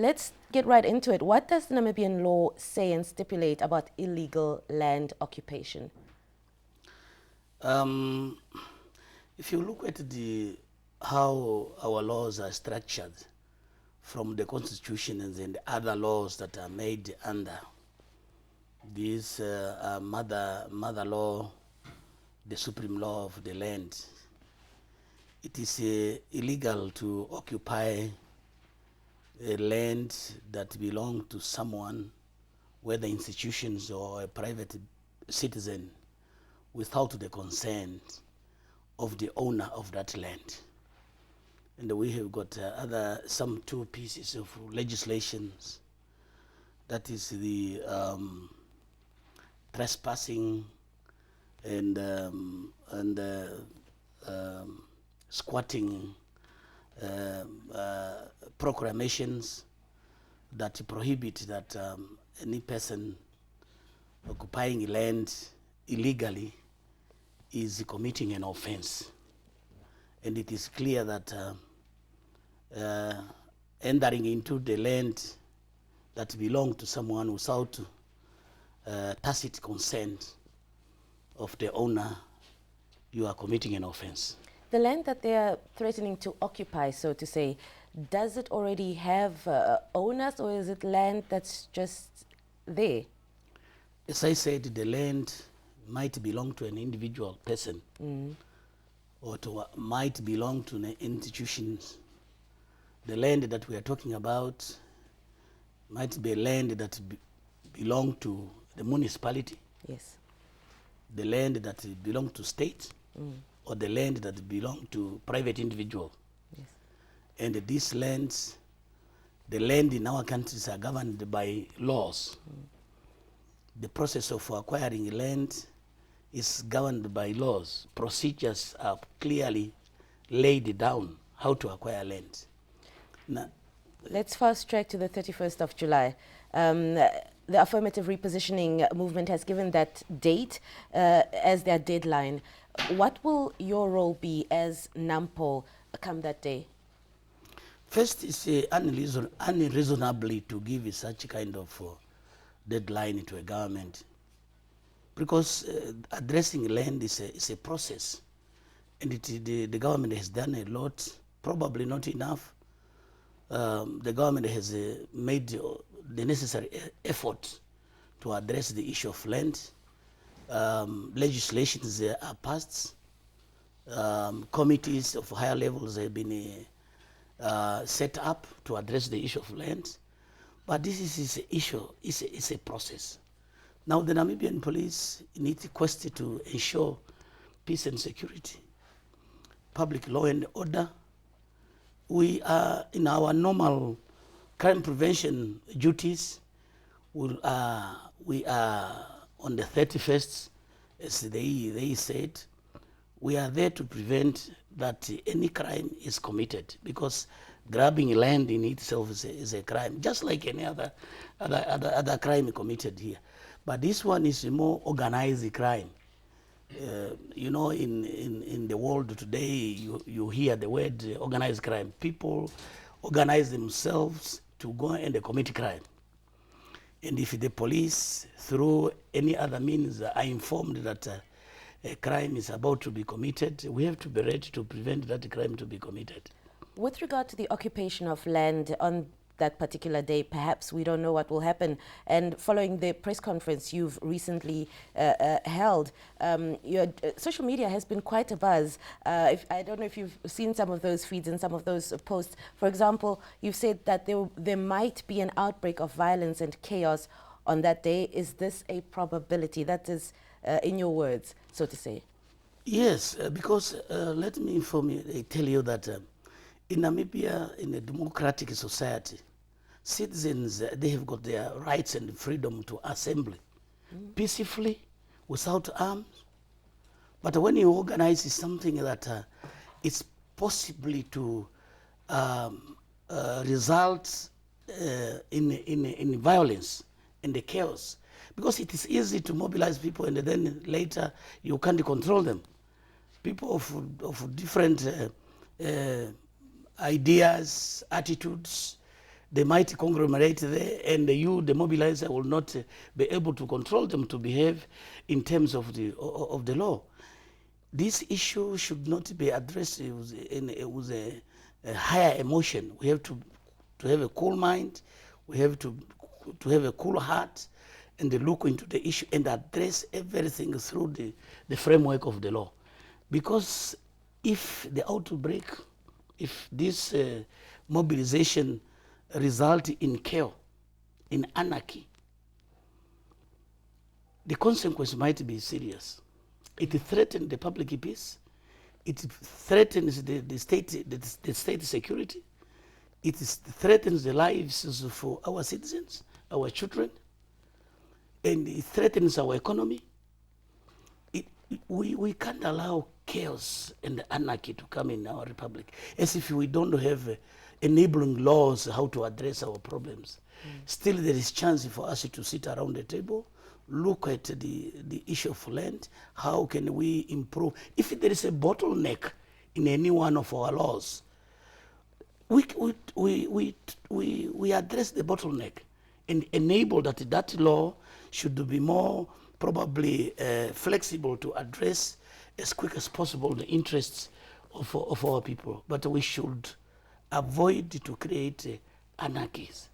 let's get right into it. What does the Namibian law say and stipulate about illegal land occupation? If you look at how our laws are structured from the Constitution and then the other laws that are made under this mother law, the supreme law of the land, it is illegal to occupy a land that belongs to someone, whether institutions or a private citizen, without the consent of the owner of that land. And we have got some two pieces of legislations. That is the trespassing and squatting proclamations that prohibit that any person occupying land illegally is committing an offense. And it is clear that entering into the land that belongs to someone without tacit consent of the owner, you are committing an offense. The land that they are threatening to occupy, so to say, does it already have owners, or is it land that's just there? As I said, the land might belong to an individual person, or might belong to an institution. The land that we are talking about might be land that belong to the municipality. Yes. The land that belong to state, or the land that belong to private individual. Yes. And these lands, the land in our countries are governed by laws. The process of acquiring land is governed by laws. Procedures are clearly laid down how to acquire land. Now, let's fast track to the 31st of July. The affirmative repositioning movement has given that date as their deadline. What will your role be as NAMPO come that day? First, it's unreasonably to give such kind of deadline to a government, because addressing land is a process, and the government has done a lot, probably not enough. The government has made the necessary effort to address the issue of land. Legislations are passed. Committees of higher levels have been set up to address the issue of land. But this is an issue, it's a process. Now the Namibian police need a quest to ensure peace and security, public law and order. We are in our normal crime prevention duties. We are on the 31st, as they said. We are there to prevent that any crime is committed, because grabbing land in itself is a crime, just like any other crime committed here. But this one is a more organized crime. You know, in the world today, you hear the word organized crime. People organize themselves to go and commit crime. And if the police, through any other means, are informed that a crime is about to be committed, we have to be ready to prevent that crime to be committed. With regard to the occupation of land on that particular day, perhaps we don't know what will happen. And following the press conference you've recently held, your social media has been quite a buzz. I don't know if you've seen some of those feeds and some of those posts. For example, you've said that there might be an outbreak of violence and chaos on that day. Is this a probability? That is, in your words, so to say. Yes, because let me inform you, tell you that in Namibia, in a democratic society, citizens, they have got their rights and freedom to assemble peacefully, without arms. But when you organize something that it's possibly to result in violence and the chaos, because it is easy to mobilize people and then later you can't control them. People of different ideas, attitudes, they might conglomerate there, and you, the mobilizer, will not be able to control them to behave in terms of the law. This issue should not be addressed with a higher emotion. We have to have a cool mind. We have to have a cool heart, and look into the issue and address everything through the framework of the law. Because if the outbreak, if this mobilization result in chaos, in anarchy, the consequence might be serious. It threatens the public peace. It threatens the state security. It threatens the lives for our citizens, our children, and it threatens our economy. We can't allow chaos and anarchy to come in our republic as if we don't have enabling laws how to address our problems. Still, there is chance for us to sit around the table, look at the issue of land. How can we improve? If there is a bottleneck in any one of our laws, we address the bottleneck and enable that law should be more probably flexible to address as quick as possible the interests of our people. But we should avoid to create anarchies.